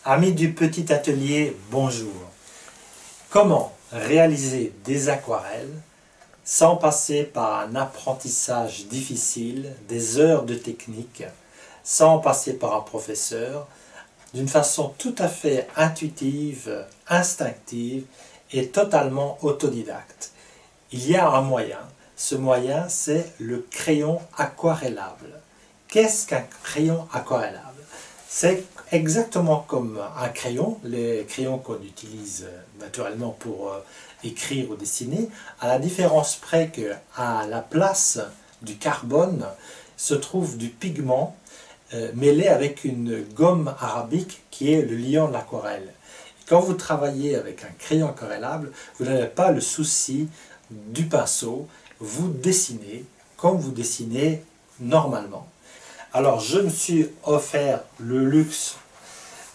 Amis du petit atelier, bonjour. Comment réaliser des aquarelles sans passer par un apprentissage difficile, des heures de technique, sans passer par un professeur, d'une façon tout à fait intuitive, instinctive et totalement autodidacte? Il y a un moyen. Ce moyen, c'est le crayon aquarellable. Qu'est-ce qu'un crayon aquarellable? C'est exactement comme un crayon, les crayons qu'on utilise naturellement pour écrire ou dessiner, à la différence près qu'à la place du carbone se trouve du pigment mêlé avec une gomme arabique qui est le liant de l'aquarelle. Quand vous travaillez avec un crayon aquarellable, vous n'avez pas le souci du pinceau, vous dessinez comme vous dessinez normalement. Alors je me suis offert le luxe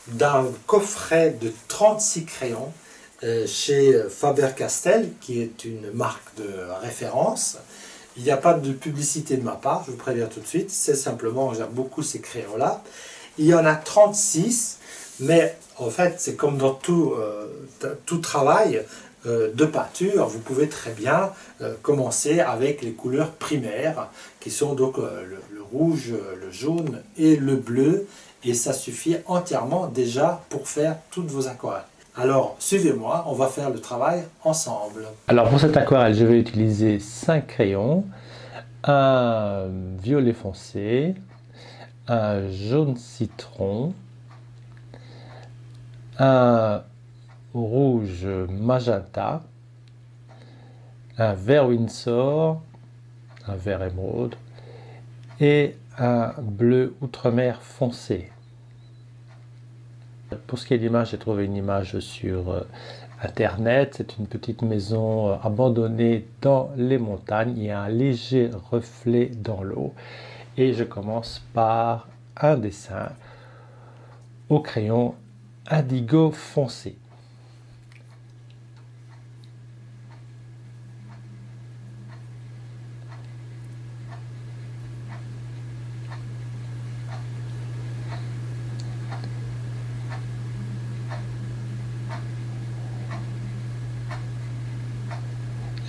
d'un coffret de 36 crayons chez Faber-Castell, qui est une marque de référence. Il n'y a pas de publicité de ma part, je vous préviens tout de suite, c'est simplement, j'aime beaucoup ces crayons-là. Il y en a 36, mais en fait c'est comme dans tout travail de peinture, vous pouvez très bien commencer avec les couleurs primaires, qui sont donc le rouge, le jaune et le bleu, et ça suffit entièrement déjà pour faire toutes vos aquarelles. Alors suivez-moi, on va faire le travail ensemble. Alors pour cette aquarelle, je vais utiliser 5 crayons, un violet foncé, un jaune citron, un rouge magenta, un vert Winsor, un vert émeraude et un bleu outre-mer foncé. Pour ce qui est de l'image, j'ai trouvé une image sur Internet. C'est une petite maison abandonnée dans les montagnes. Il y a un léger reflet dans l'eau. Et je commence par un dessin au crayon indigo foncé.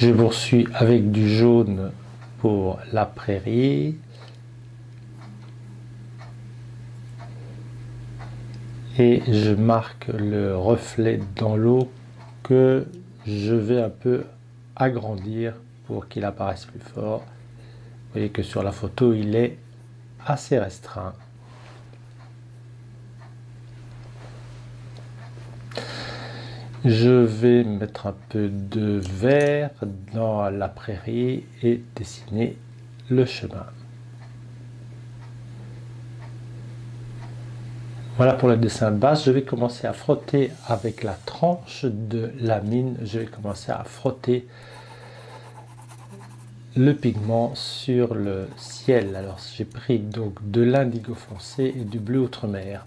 Je poursuis avec du jaune pour la prairie. Et je marque le reflet dans l'eau que je vais un peu agrandir pour qu'il apparaisse plus fort. Vous voyez que sur la photo, il est assez restreint. Je vais mettre un peu de vert dans la prairie et dessiner le chemin. Voilà pour le dessin de base. Je vais commencer à frotter avec la tranche de la mine. Je vais commencer à frotter le pigment sur le ciel. Alors j'ai pris donc de l'indigo foncé et du bleu outre-mer.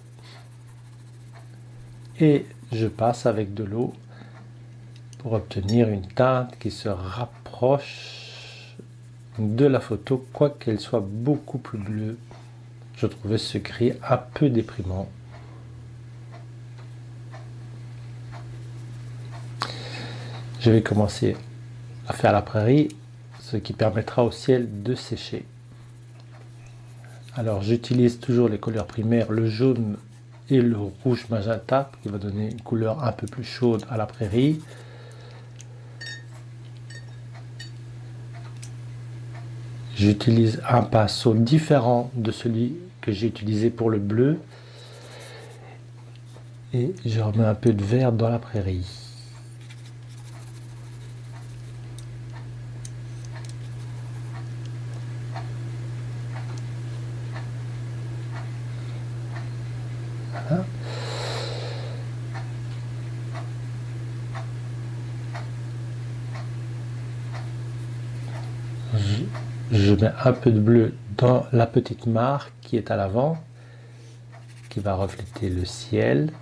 Et je passe avec de l'eau pour obtenir une teinte qui se rapproche de la photo, quoiqu'elle soit beaucoup plus bleue. Je trouvais ce gris un peu déprimant. Je vais commencer à faire la prairie, ce qui permettra au ciel de sécher. Alors j'utilise toujours les couleurs primaires, le jaune et le rouge magenta, qui va donner une couleur un peu plus chaude à la prairie. J'utilise un pinceau différent de celui que j'ai utilisé pour le bleu. Et je remets un peu de vert dans la prairie. Voilà. Je mets un peu de bleu dans la petite mare qui est à l'avant, qui va refléter le ciel.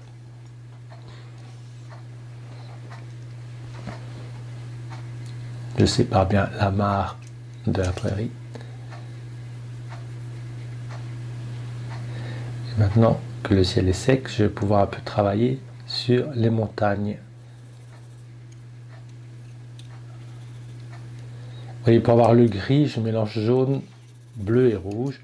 Je sépare bien la mare de la prairie. Et maintenant, que le ciel est sec, je vais pouvoir un peu travailler sur les montagnes. Vous voyez, pour avoir le gris, je mélange jaune, bleu et rouge.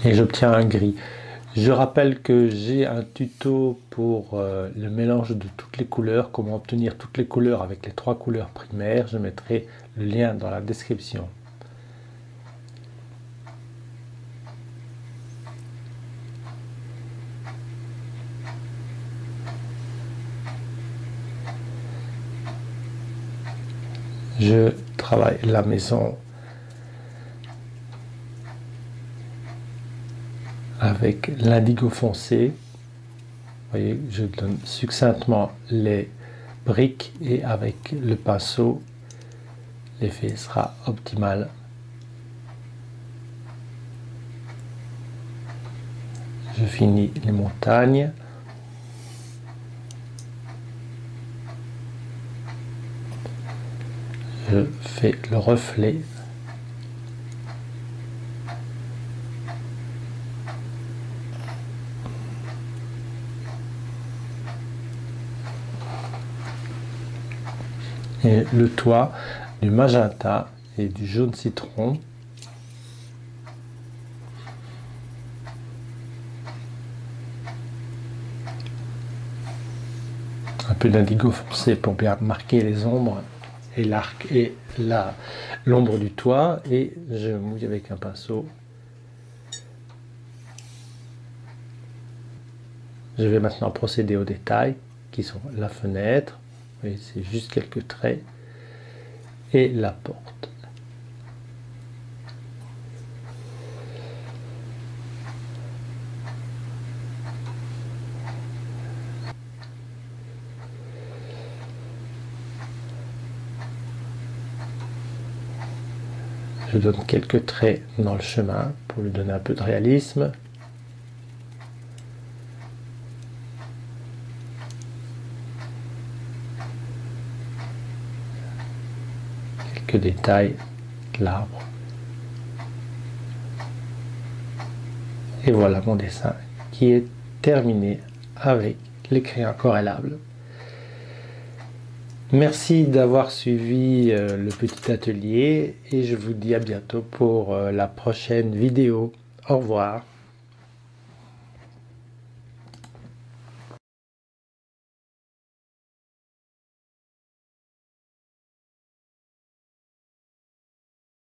Et j'obtiens un gris. Je rappelle que j'ai un tuto pour le mélange de toutes les couleurs, comment obtenir toutes les couleurs avec les 3 couleurs primaires. Je mettrai le lien dans la description. Je travaille la maison avec l'indigo foncé. Vous voyez, je donne succinctement les briques et avec le pinceau, l'effet sera optimal. Je finis les montagnes. Je fais le reflet. Et le toit du magenta et du jaune citron. Un peu d'indigo foncé pour bien marquer les ombres et l'arc et l'ombre du toit, et je mouille avec un pinceau. Je vais maintenant procéder aux détails qui sont la fenêtre, c'est juste quelques traits, et la porte. Je donne quelques traits dans le chemin pour lui donner un peu de réalisme. Quelques détails de l'arbre. Et voilà mon dessin qui est terminé avec les crayons aquarellables. Merci d'avoir suivi le petit atelier et je vous dis à bientôt pour la prochaine vidéo. Au revoir.